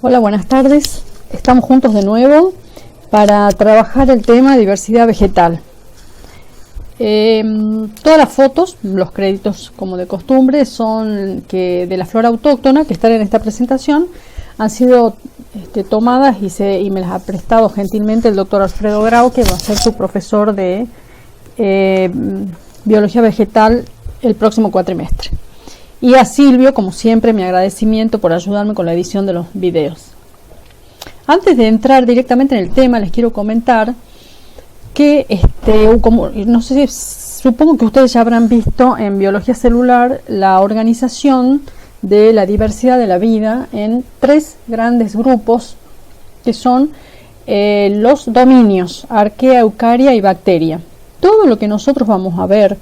Hola, buenas tardes. Estamos juntos de nuevo para trabajar el tema diversidad vegetal. Todas las fotos, los créditos como de costumbre, son de la flora autóctona que están en esta presentación. Han sido tomadas y me las ha prestado gentilmente el doctor Alfredo Grau, que va a ser su profesor de biología vegetal el próximo cuatrimestre. Y a Silvio, como siempre, mi agradecimiento por ayudarme con la edición de los videos. Antes de entrar directamente en el tema, les quiero comentar que, no sé, supongo que ustedes ya habrán visto en biología celular la organización de la diversidad de la vida en tres grandes grupos que son los dominios: arquea, eucaria y bacteria. Todo lo que nosotros vamos a ver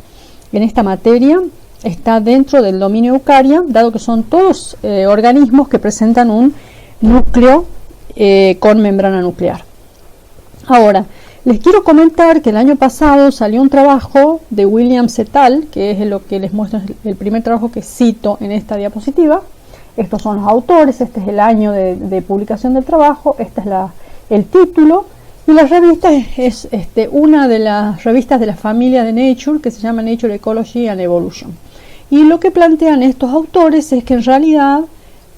en esta materia está dentro del dominio eucaria, dado que son todos organismos que presentan un núcleo con membrana nuclear. Ahora, les quiero comentar que el año pasado salió un trabajo de Williams et al., que es lo que les muestro, el primer trabajo que cito en esta diapositiva. Estos son los autores, este es el año de publicación del trabajo, este es el título, y la revista es una de las revistas de la familia de Nature, que se llama Nature Ecology and Evolution. Y lo que plantean estos autores es que en realidad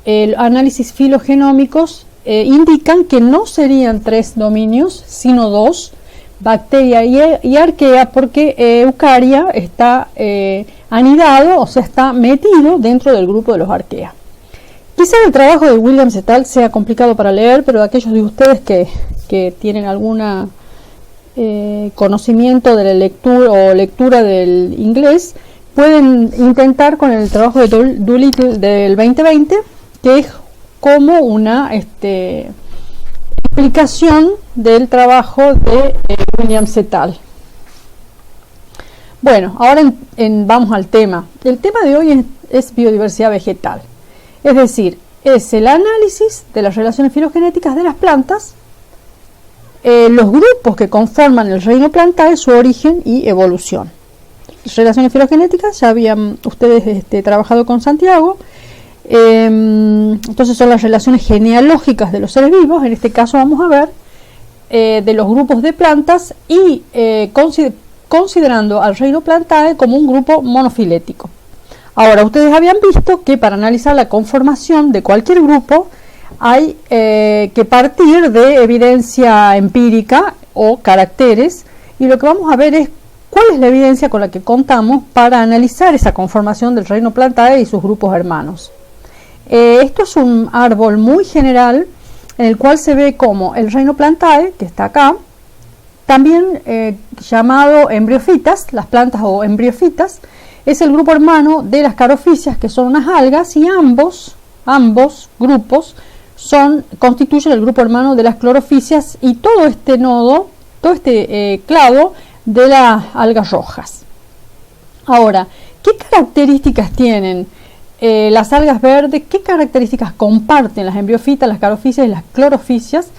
el análisis filogenómicos indican que no serían tres dominios, sino dos: bacteria y arquea, porque eucaria está anidado, o sea, está metido dentro del grupo de los arquea. Quizá el trabajo de Williams et al. Sea complicado para leer, pero aquellos de ustedes que tienen alguna conocimiento de la lectura o lectura del inglés, pueden intentar con el trabajo de Doolittle del 2020, que es como una explicación del trabajo de Williams et al. Bueno, ahora vamos al tema. El tema de hoy es biodiversidad vegetal, es decir, es el análisis de las relaciones filogenéticas de las plantas, los grupos que conforman el reino plantae, su origen y evolución. Relaciones filogenéticas, ya habían ustedes trabajado con Santiago. Entonces son las relaciones genealógicas de los seres vivos. En este caso vamos a ver de los grupos de plantas y considerando al reino plantae como un grupo monofilético. Ahora, ustedes habían visto que para analizar la conformación de cualquier grupo hay que partir de evidencia empírica o caracteres, y lo que vamos a ver es cuál es la evidencia con la que contamos para analizar esa conformación del reino plantae y sus grupos hermanos. Esto es un árbol muy general en el cual se ve como el reino plantae, que está acá, también llamado embriofitas, las plantas o embriofitas, es el grupo hermano de las carophysias, que son unas algas, y ambos grupos constituyen el grupo hermano de las clorofisias y todo este nodo, todo este clado de las algas rojas. Ahora, ¿qué características tienen las algas verdes? ¿Qué características comparten las embriofitas, las carophysias y las clorofisias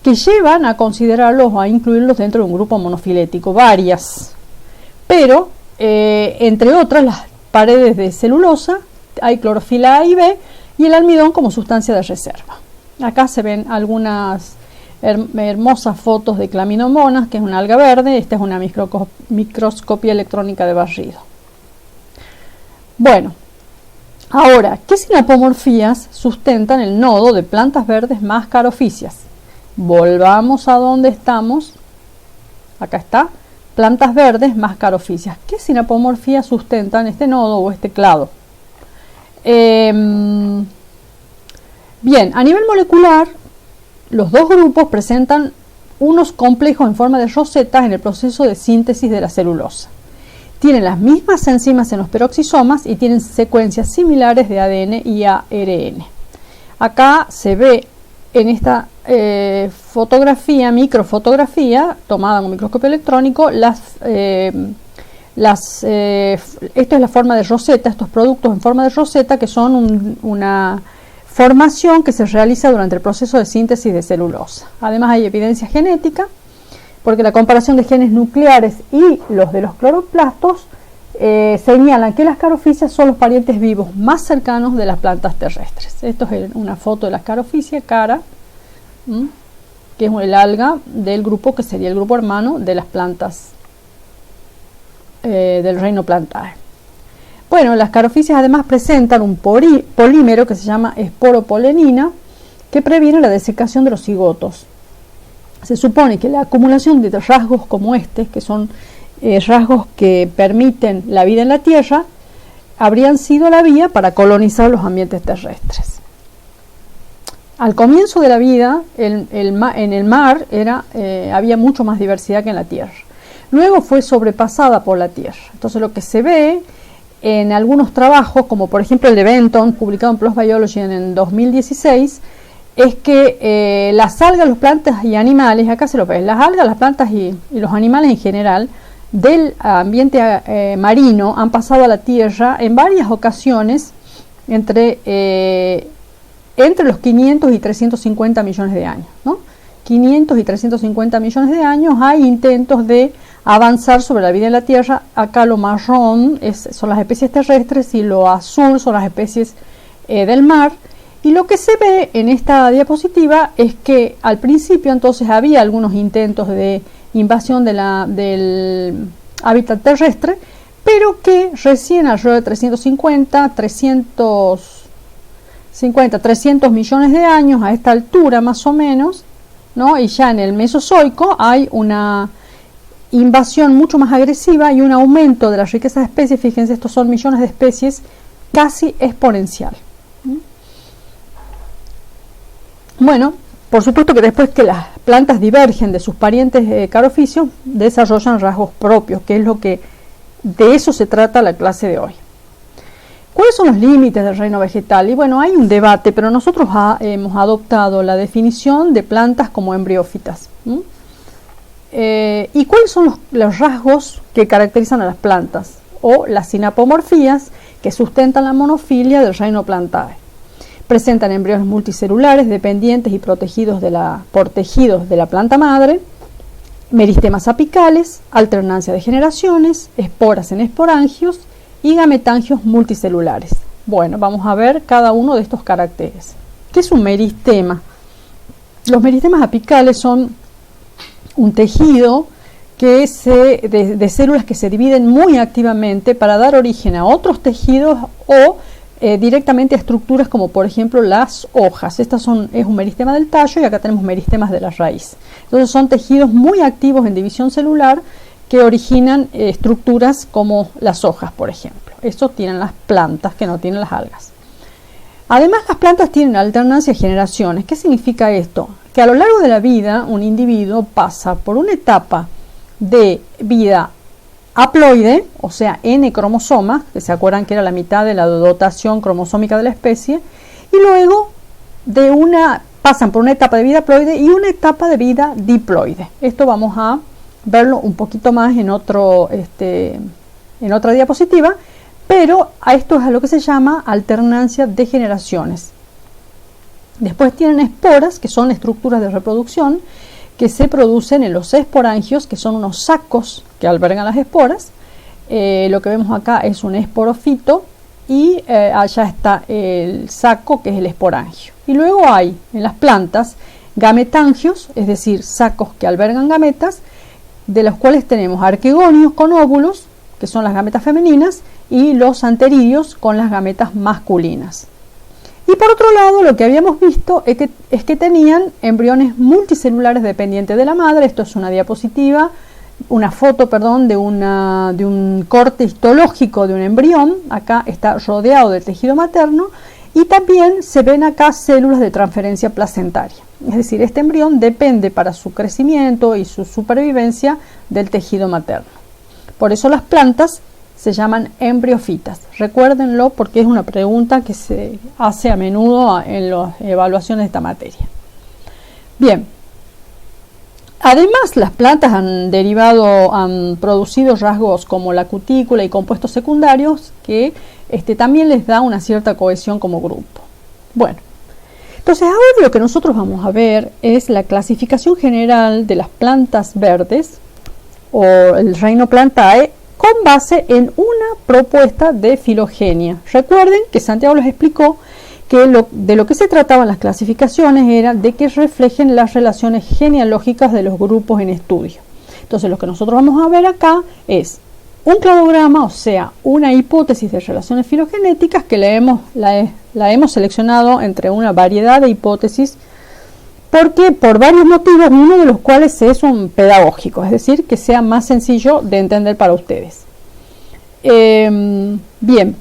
que llevan a considerarlos o a incluirlos dentro de un grupo monofilético? Varias, pero entre otras las paredes de celulosa, hay clorofila A y B, y el almidón como sustancia de reserva. Acá se ven algunas hermosas fotos de Chlamydomonas, que es una alga verde. Esta es una microscopía electrónica de barrido. Bueno, ahora, ¿qué sinapomorfías sustentan el nodo de plantas verdes más carophysias? Volvamos a donde estamos. Acá está, plantas verdes más carophysias. ¿Qué sinapomorfías sustentan este nodo o este clado? Bien, a nivel molecular, los dos grupos presentan unos complejos en forma de rosetas en el proceso de síntesis de la celulosa. Tienen las mismas enzimas en los peroxisomas y tienen secuencias similares de ADN y ARN. Acá se ve en esta microfotografía tomada con microscopio electrónico, esto es la forma de roseta, estos productos en forma de roseta, que son una formación que se realiza durante el proceso de síntesis de celulosa. Además hay evidencia genética, porque la comparación de genes nucleares y los de los cloroplastos señalan que las carophysias son los parientes vivos más cercanos de las plantas terrestres. Esto es una foto de las carophysias, cara, que es el alga del grupo que sería el grupo hermano de las plantas del reino Plantae. Bueno, las carophysias además presentan un polímero que se llama esporopolenina, que previene la desecación de los cigotos. Se supone que la acumulación de rasgos como este, que son rasgos que permiten la vida en la Tierra, habrían sido la vía para colonizar los ambientes terrestres. Al comienzo de la vida, en el mar había mucho más diversidad que en la Tierra. Luego fue sobrepasada por la Tierra. Entonces lo que se ve en algunos trabajos, como por ejemplo el de Benton, publicado en PLOS Biology en 2016, es que las algas, las plantas y animales, acá se lo ve, las algas, las plantas y los animales en general, del ambiente marino han pasado a la Tierra en varias ocasiones entre los 500 y 350 millones de años, ¿no? 500 y 350 millones de años hay intentos de avanzar sobre la vida en la Tierra. Acá lo marrón son las especies terrestres y lo azul son las especies del mar. Y lo que se ve en esta diapositiva es que al principio entonces había algunos intentos de invasión del hábitat terrestre, pero que recién alrededor de 300 millones de años, a esta altura más o menos, ¿no? Y ya en el Mesozoico hay una invasión mucho más agresiva y un aumento de la riqueza de especies. Fíjense, estos son millones de especies, casi exponencial. Bueno, por supuesto que después que las plantas divergen de sus parientes carophysios, desarrollan rasgos propios, que es lo que de eso se trata la clase de hoy. ¿Cuáles son los límites del reino vegetal? Y bueno, hay un debate, pero nosotros hemos adoptado la definición de plantas como embriófitas. ¿Y cuáles son los rasgos que caracterizan a las plantas? O las sinapomorfías que sustentan la monofilia del reino Plantae. Presentan embriones multicelulares dependientes y protegidos por tejidos de la planta madre, meristemas apicales, alternancia de generaciones, esporas en esporangios y gametangios multicelulares. Bueno, vamos a ver cada uno de estos caracteres. ¿Qué es un meristema? Los meristemas apicales son un tejido de células que se dividen muy activamente para dar origen a otros tejidos o directamente a estructuras como por ejemplo las hojas. Es un meristema del tallo y acá tenemos meristemas de la raíz. Entonces son tejidos muy activos en división celular que originan estructuras como las hojas, por ejemplo. Eso tienen las plantas que no tienen las algas. Además, las plantas tienen alternancia de generaciones. ¿Qué significa esto? Que a lo largo de la vida un individuo pasa por una etapa de vida haploide, o sea, N cromosomas, que se acuerdan que era la mitad de la dotación cromosómica de la especie, y luego pasan por una etapa de vida haploide y una etapa de vida diploide. Esto vamos a verlo un poquito más en otra diapositiva, pero a esto es a lo que se llama alternancia de generaciones. Después tienen esporas, que son estructuras de reproducción que se producen en los esporangios, que son unos sacos que albergan las esporas. Lo que vemos acá es un esporofito y allá está el saco, que es el esporangio. Y luego hay en las plantas gametangios, es decir, sacos que albergan gametas, de los cuales tenemos arquegonios con óvulos, que son las gametas femeninas, y los anteridios con las gametas masculinas. Y por otro lado, lo que habíamos visto es que tenían embriones multicelulares dependientes de la madre. Esto es una diapositiva, una foto, perdón, de un corte histológico de un embrión. Acá está rodeado del tejido materno y también se ven acá células de transferencia placentaria. Es decir, este embrión depende para su crecimiento y su supervivencia del tejido materno. Por eso las plantas se llaman embriofitas. Recuérdenlo porque es una pregunta que se hace a menudo en las evaluaciones de esta materia. Bien, además las plantas han producido rasgos como la cutícula y compuestos secundarios que también les da una cierta cohesión como grupo. Bueno, entonces ahora lo que nosotros vamos a ver es la clasificación general de las plantas verdes o el reino Plantae con base en una propuesta de filogenia. Recuerden que Santiago les explicó que de lo que se trataban las clasificaciones era de que reflejen las relaciones genealógicas de los grupos en estudio. Entonces lo que nosotros vamos a ver acá es un cladograma, o sea, una hipótesis de relaciones filogenéticas que la hemos seleccionado entre una variedad de hipótesis porque por varios motivos, uno de los cuales es un pedagógico, es decir, que sea más sencillo de entender para ustedes. Bien,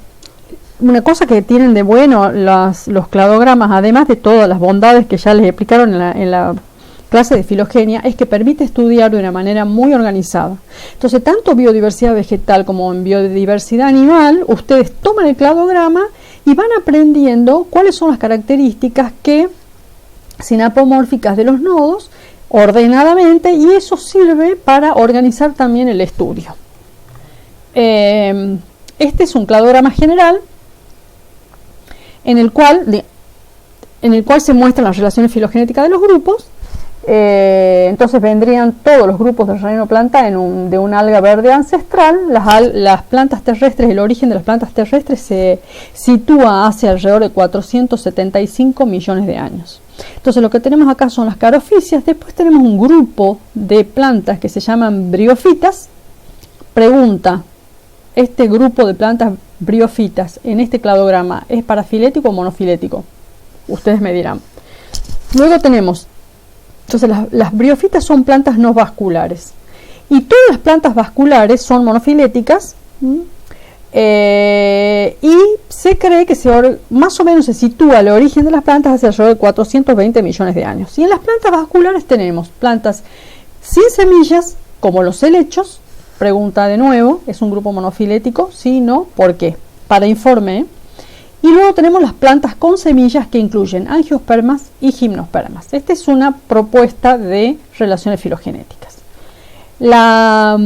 una cosa que tienen de bueno los cladogramas, además de todas las bondades que ya les explicaron en la clase de filogenia, es que permite estudiar de una manera muy organizada. Entonces, tanto biodiversidad vegetal como en biodiversidad animal, ustedes toman el cladograma y van aprendiendo cuáles son las características sinapomórficas de los nodos ordenadamente, y eso sirve para organizar también el estudio. Este es un cladograma general en el cual se muestran las relaciones filogenéticas de los grupos. Entonces vendrían todos los grupos del reino planta de un alga verde ancestral. Las plantas terrestres, el origen de las plantas terrestres se sitúa hace alrededor de 475 millones de años. Entonces lo que tenemos acá son las carophysias. Después tenemos un grupo de plantas que se llaman briófitas. Pregunta: ¿este grupo de plantas briófitas en este cladograma es parafilético o monofilético? Ustedes me dirán. Luego tenemos, entonces las briófitas son plantas no vasculares, y todas las plantas vasculares son monofiléticas, y se cree que más o menos se sitúa el origen de las plantas hace alrededor de 420 millones de años. Y en las plantas vasculares tenemos plantas sin semillas, como los helechos. Pregunta de nuevo: ¿es un grupo monofilético? Sí, no, ¿por qué? Para informe. Y luego tenemos las plantas con semillas, que incluyen angiospermas y gimnospermas. Esta es una propuesta de relaciones filogenéticas. La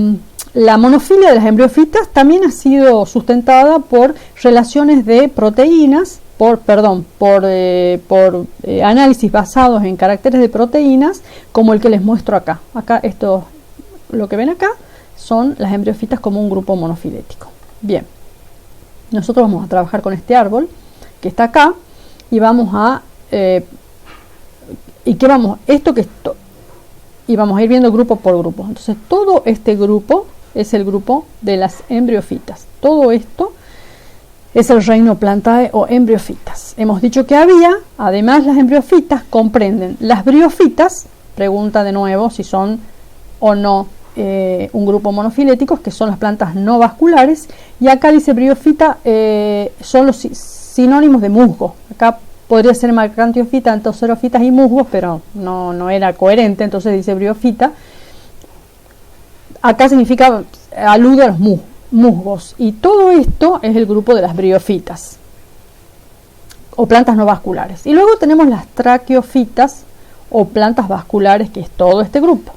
monofilia de las embriofitas también ha sido sustentada por relaciones de proteínas, por análisis basados en caracteres de proteínas, como el que les muestro acá. Acá, lo que ven acá son las embriofitas como un grupo monofilético. Bien. Nosotros vamos a trabajar con este árbol que está acá y vamos a vamos a ir viendo grupo por grupo. Entonces todo este grupo es el grupo de las embriofitas. Todo esto es el reino Plantae o embriofitas. Hemos dicho que además las embriofitas comprenden las briófitas. Pregunta de nuevo si son o no un grupo monofiléticos, que son las plantas no vasculares, y acá dice briófita, son los sinónimos de musgo. Acá podría ser marcantiofita, antocerofitas y musgos, pero no era coherente, entonces dice briófita. Acá alude a los musgos, y todo esto es el grupo de las briófitas o plantas no vasculares. Y luego tenemos las traqueofitas o plantas vasculares, que es todo este grupo.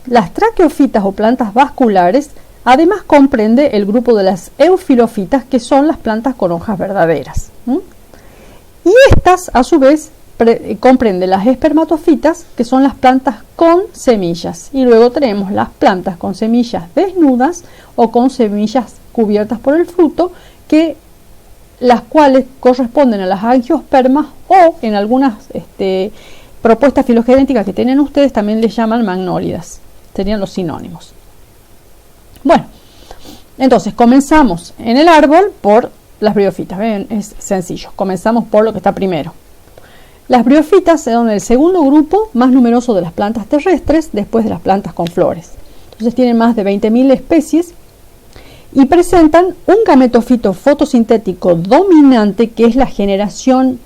Las traqueofitas o plantas vasculares además comprende el grupo de las eufilofitas, que son las plantas con hojas verdaderas. Y estas a su vez comprenden las espermatofitas, que son las plantas con semillas. Y luego tenemos las plantas con semillas desnudas o con semillas cubiertas por el fruto, las cuales corresponden a las angiospermas, o en algunas propuestas filogenéticas que tienen ustedes también les llaman magnólidas. Serían los sinónimos. Bueno, entonces comenzamos en el árbol por las briófitas. ¿Ven? Es sencillo. Comenzamos por lo que está primero. Las briófitas son el segundo grupo más numeroso de las plantas terrestres, después de las plantas con flores. Entonces tienen más de 20.000 especies y presentan un gametofito fotosintético dominante, que es la generación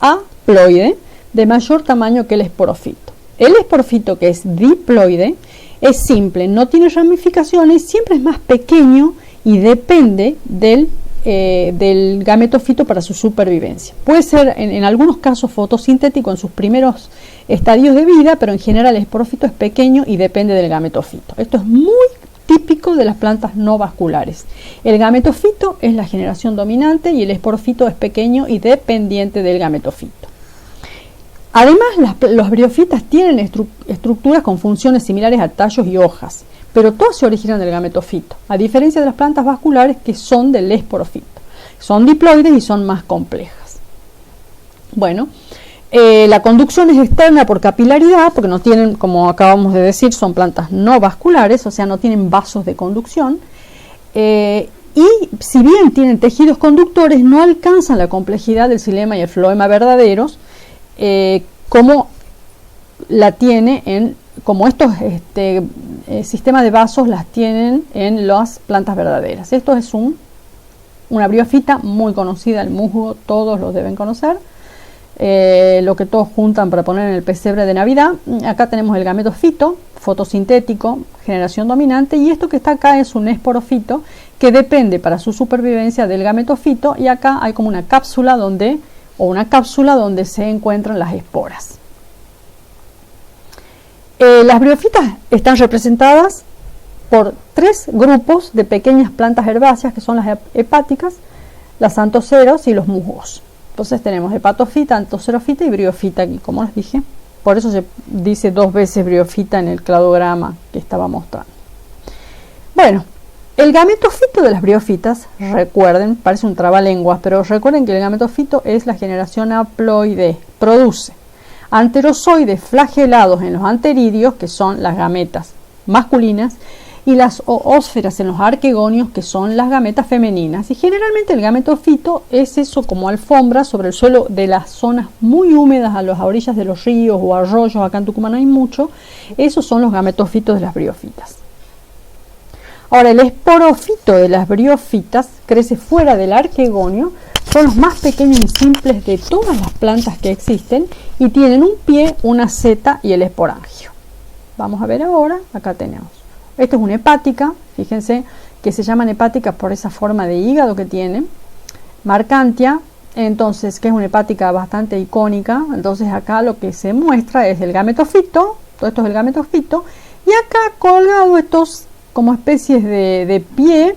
haploide, de mayor tamaño que el esporofito. El esporofito, que es diploide, es simple, no tiene ramificaciones, siempre es más pequeño y depende del gametofito para su supervivencia. Puede ser en algunos casos fotosintético en sus primeros estadios de vida, pero en general el esporofito es pequeño y depende del gametofito. Esto es muy típico de las plantas no vasculares. El gametofito es la generación dominante y el esporofito es pequeño y dependiente del gametofito. Además, los briófitas tienen estructuras con funciones similares a tallos y hojas, pero todas se originan del gametofito, a diferencia de las plantas vasculares que son del esporofito. Son diploides y son más complejas. Bueno, la conducción es externa por capilaridad, porque no tienen, como acabamos de decir, son plantas no vasculares, o sea, no tienen vasos de conducción. Y si bien tienen tejidos conductores, no alcanzan la complejidad del xilema y el floema verdaderos, como la tiene como estos sistemas de vasos las tienen en las plantas verdaderas. Esto es una briófita muy conocida, el musgo, todos lo deben conocer. Lo que todos juntan para poner en el pesebre de Navidad. Acá tenemos el gametofito, fotosintético, generación dominante, y esto que está acá es un esporofito que depende para su supervivencia del gametofito, y acá hay como una cápsula donde se encuentran las esporas. Las briófitas están representadas por 3 grupos de pequeñas plantas herbáceas que son las hepáticas, las antoceros y los musgos. Entonces tenemos hepatofita, antocerofita y briófita aquí, como les dije. Por eso se dice 2 veces briófita en el cladograma que estaba mostrando. Bueno, el gametofito de las briófitas, recuerden, parece un trabalenguas, pero recuerden que el gametofito es la generación haploide. Produce anterozoides flagelados en los anteridios, que son las gametas masculinas, y las oósferas en los arquegonios, que son las gametas femeninas. Y generalmente el gametofito es eso, como alfombra sobre el suelo de las zonas muy húmedas a las orillas de los ríos o arroyos. Acá en Tucumán hay mucho. Esos son los gametofitos de las briófitas. Ahora, el esporofito de las briófitas crece fuera del arquegonio. Son los más pequeños y simples de todas las plantas que existen y tienen un pie, una seta y el esporangio. Vamos a ver ahora, acá tenemos. Esto es una hepática, fíjense que se llaman hepáticas por esa forma de hígado que tienen. Marcantia, entonces, que es una hepática bastante icónica. Entonces acá lo que se muestra es el gametofito, todo esto es el gametofito, y acá colgado estos como especies de pie,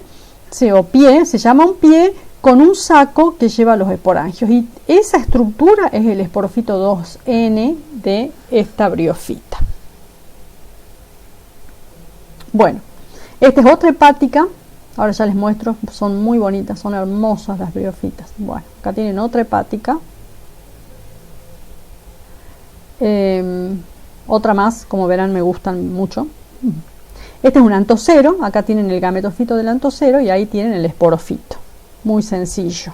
se llama un pie con un saco que lleva los esporangios, y esa estructura es el esporofito 2N de esta briófita. Bueno, esta es otra hepática. Ahora ya les muestro, son muy bonitas, son hermosas las briófitas. Bueno, acá tienen otra hepática. Otra más, como verán, me gustan mucho. Este es un antocero. Acá tienen el gametofito del antocero y ahí tienen el esporofito. Muy sencillo.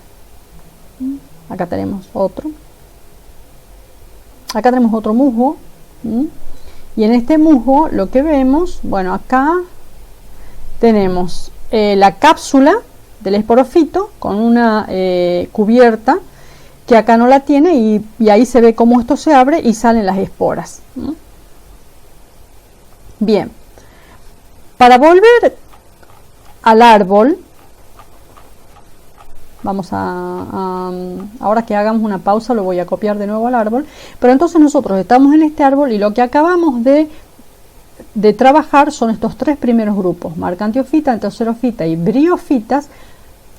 Acá tenemos otro. Acá tenemos otro musgo. Y en este musgo lo que vemos, bueno, acá tenemos la cápsula del esporofito con una cubierta que acá no la tiene, y ahí se ve cómo esto se abre y salen las esporas. Bien, para volver al árbol, vamos ahora que hagamos una pausa lo voy a copiar de nuevo al árbol, pero entonces nosotros estamos en este árbol y lo que acabamos de trabajar son estos 3 primeros grupos, marcantiofita, antocerofita y briófitas,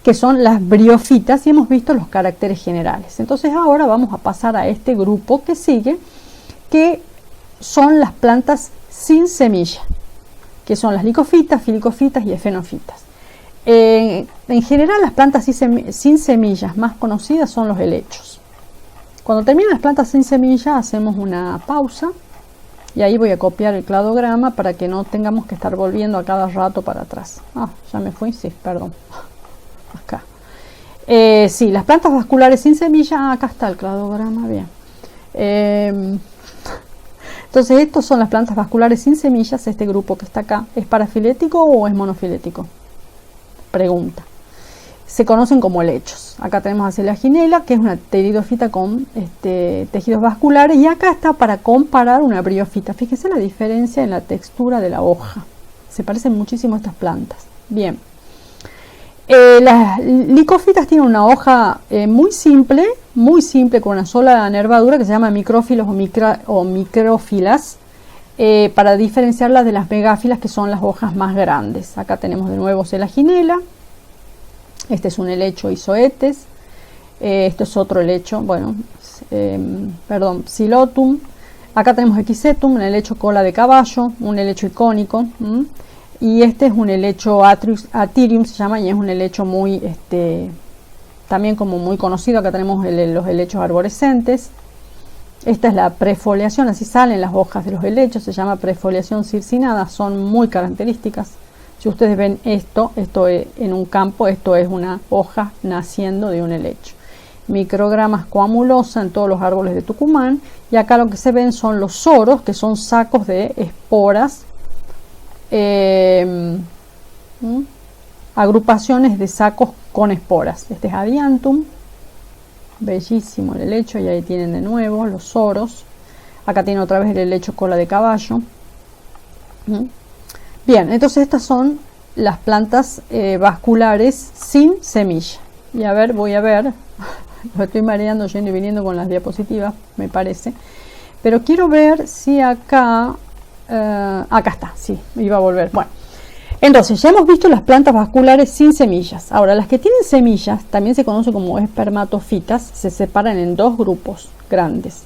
que son las briófitas, y hemos visto los caracteres generales. Entonces ahora vamos a pasar a este grupo que sigue, que son las plantas sin semilla, que son las licofitas, filicofitas y efenofitas. En general, las plantas sin semillas más conocidas son los helechos. Cuando terminan las plantas sin semilla, hacemos una pausa y ahí voy a copiar el cladograma para que no tengamos que estar volviendo a cada rato para atrás. Ya me fui, sí, perdón. Acá. Sí, las plantas vasculares sin semilla, acá está el cladograma, bien. Entonces, estos son las plantas vasculares sin semillas. Este grupo que está acá, ¿es parafilético o es monofilético? Pregunta. Se conocen como helechos. Acá tenemos a Selaginella, que es una pteridofita con tejidos vasculares, y acá está para comparar una briófita. Fíjense la diferencia en la textura de la hoja. Se parecen muchísimo a estas plantas. Bien. Las licofitas tienen una hoja muy simple, con una sola nervadura, que se llama micrófilos o micrófilas, para diferenciarlas de las megáfilas, que son las hojas más grandes. Acá tenemos de nuevo Selaginella. Este es un helecho Isoetes. Este es otro helecho, Psilotum. Acá tenemos Equisetum, un helecho cola de caballo, un helecho icónico. Y este es un helecho Atyrium, se llama, y es un helecho muy, también como muy conocido. Acá tenemos los helechos arborescentes. Esta es la prefoliación, así salen las hojas de los helechos, se llama prefoliación circinada, son muy características. Si ustedes ven esto es en un campo, esto es una hoja naciendo de un helecho. Micrograma squamulosa en todos los árboles de Tucumán, y acá lo que se ven son los soros, que son sacos de esporas, agrupaciones de sacos con esporas. Este es Adiantum, bellísimo el helecho, y ahí tienen de nuevo los soros. Acá tiene otra vez el helecho cola de caballo. Bien, entonces estas son las plantas vasculares sin semilla. Y a ver, voy a ver, lo estoy mareando yendo y viniendo con las diapositivas, me parece. Pero quiero ver si acá, acá está, sí, iba a volver. Bueno, entonces ya hemos visto las plantas vasculares sin semillas. Ahora, las que tienen semillas, también se conocen como espermatofitas, se separan en dos grupos grandes.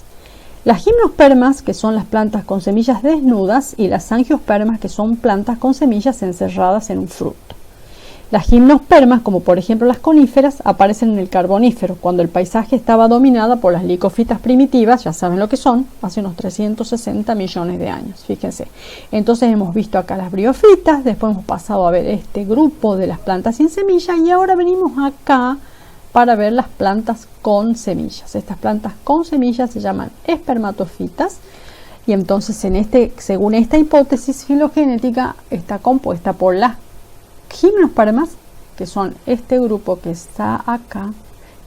Las gimnospermas, que son las plantas con semillas desnudas, y las angiospermas, que son plantas con semillas encerradas en un fruto. Las gimnospermas, como por ejemplo las coníferas, aparecen en el Carbonífero, cuando el paisaje estaba dominado por las licofitas primitivas, ya saben lo que son, hace unos 360 millones de años, fíjense. Entonces hemos visto acá las briofitas, después hemos pasado a ver este grupo de las plantas sin semilla, y ahora venimos acá para ver las plantas con semillas. Estas plantas con semillas se llaman espermatofitas, y entonces según esta hipótesis filogenética está compuesta por las gimnospermas, que son este grupo que está acá,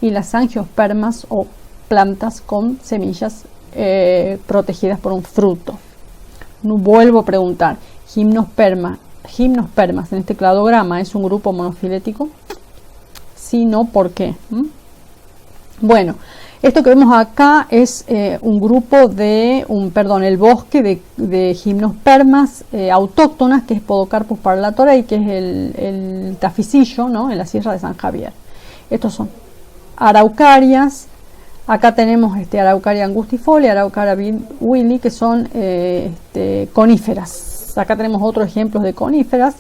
y las angiospermas, o plantas con semillas protegidas por un fruto. No vuelvo a preguntar, gimnospermas en este cladograma es un grupo monofilético. Si no, ¿por qué? Bueno, esto que vemos acá es un grupo de, el bosque de gimnospermas autóctonas, que es Podocarpus parlatorei, que es el taficillo, ¿no?, en la Sierra de San Javier. Estos son araucarias. Acá tenemos Araucaria angustifolia, Araucaria willi, que son coníferas. Acá tenemos otros ejemplos de coníferas.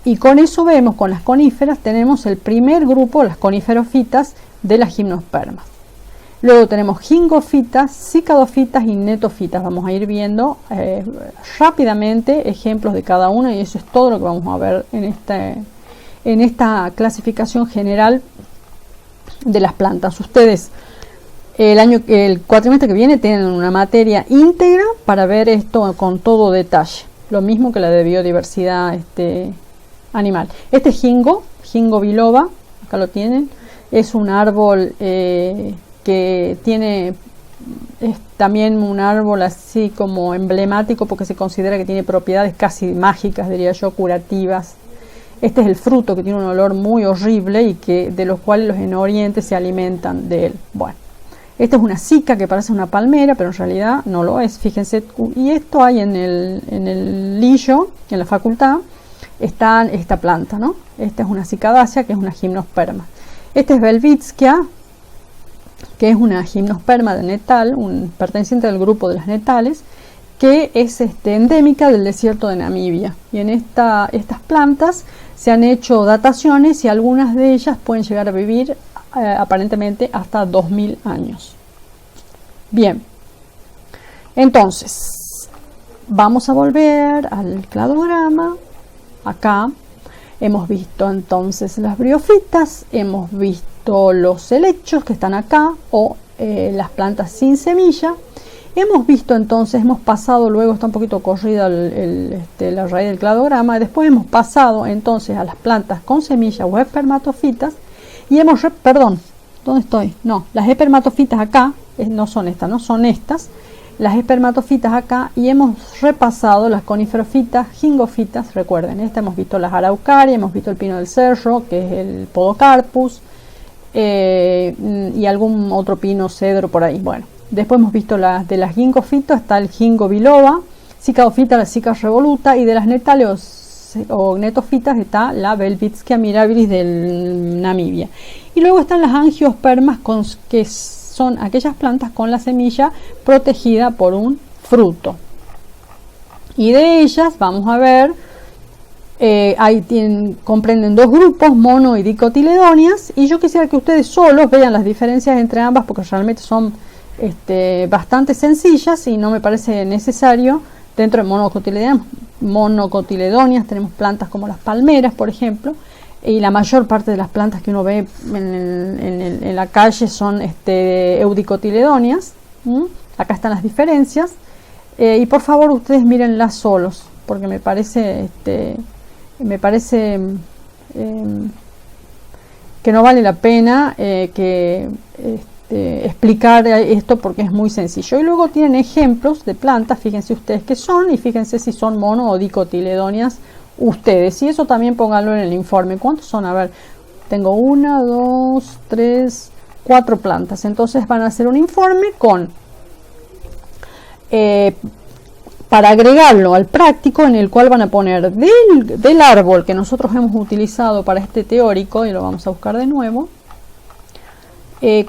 Y con eso vemos, con las coníferas, tenemos el primer grupo, las coníferofitas, de las gimnospermas. Luego tenemos gingofitas, cicadofitas y netofitas. Vamos a ir viendo rápidamente ejemplos de cada una, y eso es todo lo que vamos a ver en esta clasificación general de las plantas. Ustedes el cuatrimestre que viene tienen una materia íntegra para ver esto con todo detalle, lo mismo que la de biodiversidad animal. Este es Ginkgo biloba, acá lo tienen, es un árbol que es también un árbol así como emblemático, porque se considera que tiene propiedades casi mágicas, diría yo, curativas. Este es el fruto, que tiene un olor muy horrible y de los cuales los en Oriente se alimentan de él. Bueno, esta es una sica que parece una palmera, pero en realidad no lo es, fíjense. Y esto hay en el Lillo, en la facultad, está esta planta, ¿no? Esta es una cicadácea, que es una gimnosperma. Este es Velvitskia, que es una gimnosperma de netal, perteneciente al grupo de las netales, que es endémica del desierto de Namibia. Y en estas plantas se han hecho dataciones, y algunas de ellas pueden llegar a vivir aparentemente hasta 2000 años. Bien, entonces vamos a volver al cladograma. Acá hemos visto entonces las briofitas, hemos visto los helechos que están acá, o las plantas sin semilla. Hemos visto entonces, hemos pasado, luego está un poquito corrida la raíz del cladograma, y después hemos pasado entonces a las plantas con semilla o espermatofitas, y hemos, ¿dónde estoy? No, las espermatofitas acá, no son estas, las espermatofitas acá, y hemos repasado las coniferofitas, gingofitas. Recuerden, hemos visto las araucarias, hemos visto el pino del cerro, que es el Podocarpus, y algún otro pino, cedro por ahí. Bueno, después hemos visto de las gingofitas, está el Ginkgo biloba, cicadofita, la cica revoluta, y de las netales o netofitas está la Velvitskia mirabilis del Namibia. Y luego están las angiospermas, que son aquellas plantas con la semilla protegida por un fruto. Y de ellas vamos a ver, comprenden dos grupos, mono y dicotiledóneas, y yo quisiera que ustedes solos vean las diferencias entre ambas porque realmente son bastante sencillas y no me parece necesario. Dentro de monocotiledóneas tenemos plantas como las palmeras, por ejemplo, y la mayor parte de las plantas que uno ve en la calle son eudicotiledóneas. Acá están las diferencias, y por favor ustedes mírenlas solos porque me parece que no vale la pena explicar esto porque es muy sencillo. Y luego tienen ejemplos de plantas, fíjense ustedes qué son y fíjense si son mono o dicotiledóneas ustedes, y eso también pónganlo en el informe. ¿Cuántos son? A ver, tengo 1, 2, 3, 4 plantas, entonces van a hacer un informe con para agregarlo al práctico, en el cual van a poner del árbol que nosotros hemos utilizado para este teórico, y lo vamos a buscar de nuevo,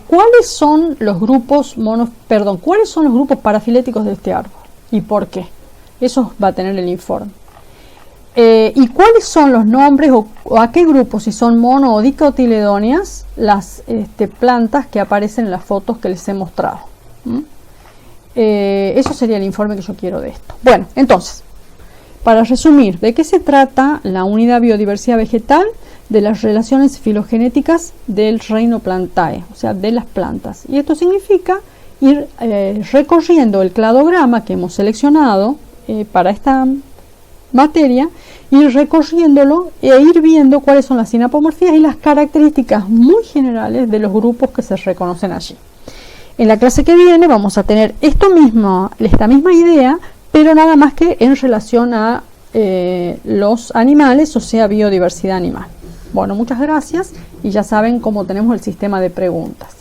cuáles son los grupos cuáles son los grupos parafiléticos de este árbol y por qué. Eso va a tener el informe. Y cuáles son los nombres o a qué grupos, si son mono o dicotiledóneas, las plantas que aparecen en las fotos que les he mostrado. Eso sería el informe que yo quiero de esto. Bueno, entonces, para resumir, ¿de qué se trata la unidad biodiversidad vegetal? De las relaciones filogenéticas del reino Plantae, o sea, de las plantas. Y esto significa ir recorriendo el cladograma que hemos seleccionado para esta materia, ir recorriéndolo e ir viendo cuáles son las sinapomorfías y las características muy generales de los grupos que se reconocen allí. En la clase que viene vamos a tener esta misma idea, pero nada más que en relación a los animales, o sea, biodiversidad animal. Bueno, muchas gracias, y ya saben cómo tenemos el sistema de preguntas.